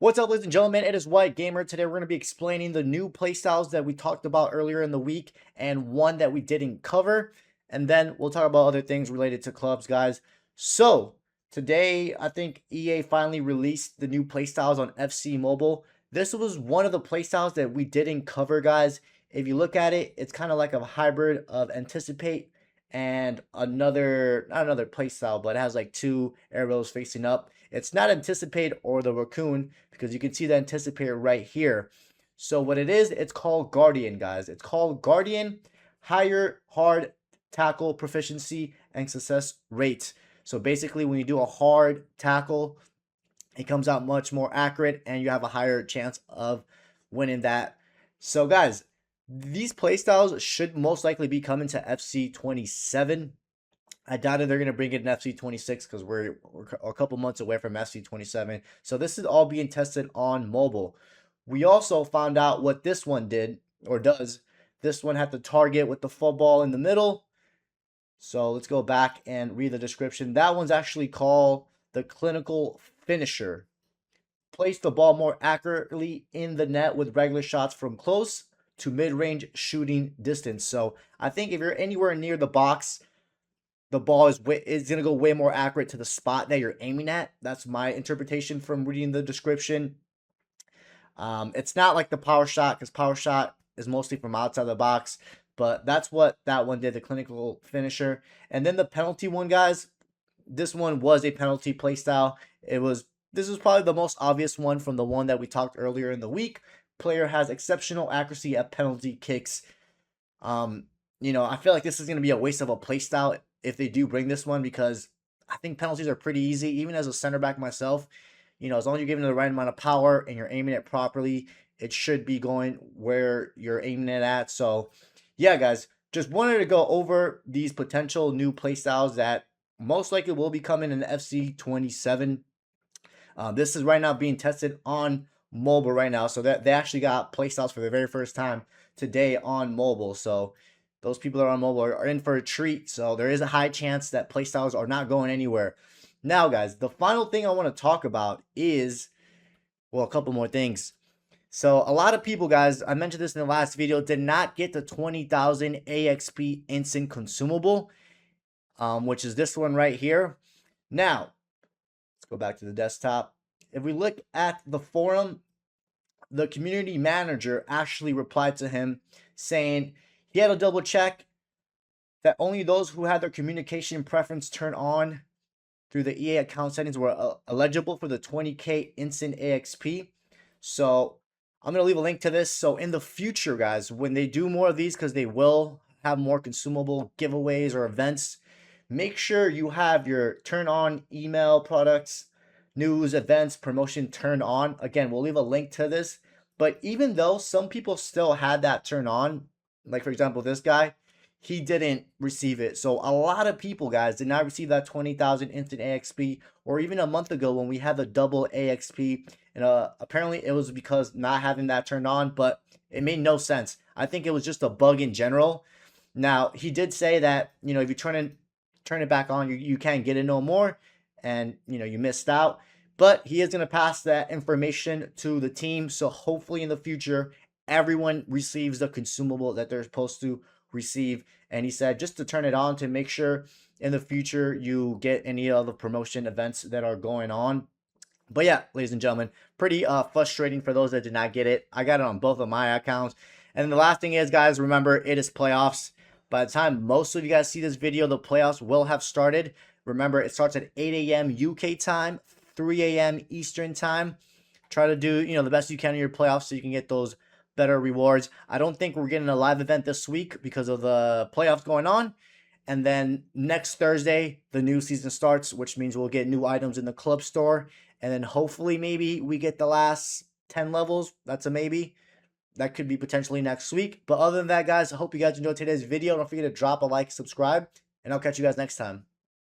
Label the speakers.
Speaker 1: What's up, ladies and gentlemen? It is White Gamer. Today we're going to be explaining the new playstyles that we talked about earlier in the week and one that we didn't cover. And then we'll talk about other things related to clubs, guys. So today, I think EA finally released the new playstyles on FC Mobile. This was one of the playstyles that we didn't cover, guys. If you look at it, it's kind of like a hybrid of Anticipate and not another playstyle, but it has like two arrows facing up. It's not Anticipate or the Raccoon because you can see the Anticipate right here. So what it is, it's called Guardian, guys. It's called Guardian, higher hard tackle proficiency and success rate. So basically when you do a hard tackle, it comes out much more accurate and you have a higher chance of winning that. So guys, these playstyles should most likely be coming to FC 27. I doubt if they're going to bring it in FC 26 because we're a couple months away from FC 27. So this is all being tested on mobile. We also found out what this one did or does. This one had the target with the football in the middle. So let's go back and read the description. That one's actually called the clinical finisher. Place the ball more accurately in the net with regular shots from close to mid-range shooting distance. So I think if you're anywhere near the box, the ball is going to go way more accurate to the spot that you're aiming at. That's my interpretation from reading the description. It's not like the power shot because power shot is mostly from outside the box. But that's what that one did, the clinical finisher. And then the penalty one, guys. This one was a penalty playstyle. This was probably the most obvious one from the one that we talked earlier in the week. Player has exceptional accuracy at penalty kicks. I feel like this is going to be a waste of a playstyle if they do bring this one because I think penalties are pretty easy. Even as a center back myself, as long as you're giving it the right amount of power and you're aiming it properly, it should be going where you're aiming it at. So, yeah, guys, just wanted to go over these potential new playstyles that most likely will be coming in FC 27. This is right now being tested on mobile right now. So that they actually got playstyles for the very first time today on mobile. So those people that are on mobile are in for a treat. So there is a high chance that playstyles are not going anywhere. Now, guys, the final thing I want to talk about is, well, a couple more things. So a lot of people, guys, I mentioned this in the last video, did not get the 20,000 AXP instant consumable, which is this one right here. Now, let's go back to the desktop. If we look at the forum, the community manager actually replied to him saying he had to double check that only those who had their communication preference turned on through the EA account settings were eligible for the 20K instant AXP. So I'm going to leave a link to this. So in the future, guys, when they do more of these, because they will have more consumable giveaways or events, make sure you have your turn on email products, news, events, promotion turned on. Again, we'll leave a link to this. But even though some people still had that turn on, like for example, this guy, he didn't receive it. So a lot of people, guys, did not receive that 20,000 instant AXP, or even a month ago when we had the double AXP. And apparently it was because not having that turned on, but it made no sense. I think it was just a bug in general. Now, he did say that, if you turn it back on, you can't get it no more. And, you missed out. But he is going to pass that information to the team. So hopefully in the future, everyone receives the consumable that they're supposed to receive. And he said just to turn it on to make sure in the future you get any of the promotion events that are going on. But yeah, ladies and gentlemen, pretty frustrating for those that did not get it. I got it on both of my accounts. And the last thing is, guys, remember, it is playoffs. By the time most of you guys see this video, the playoffs will have started. Remember, it starts at 8 a.m. UK time, 3 a.m. Eastern time. Try to do, the best you can in your playoffs so you can get those better rewards. I don't think we're getting a live event this week because of the playoffs going on. And then next Thursday, the new season starts, which means we'll get new items in the club store. And then hopefully maybe we get the last 10 levels. That's a maybe. That could be potentially next week. But other than that, guys, I hope you guys enjoyed today's video. Don't forget to drop a like, subscribe, and I'll catch you guys next time.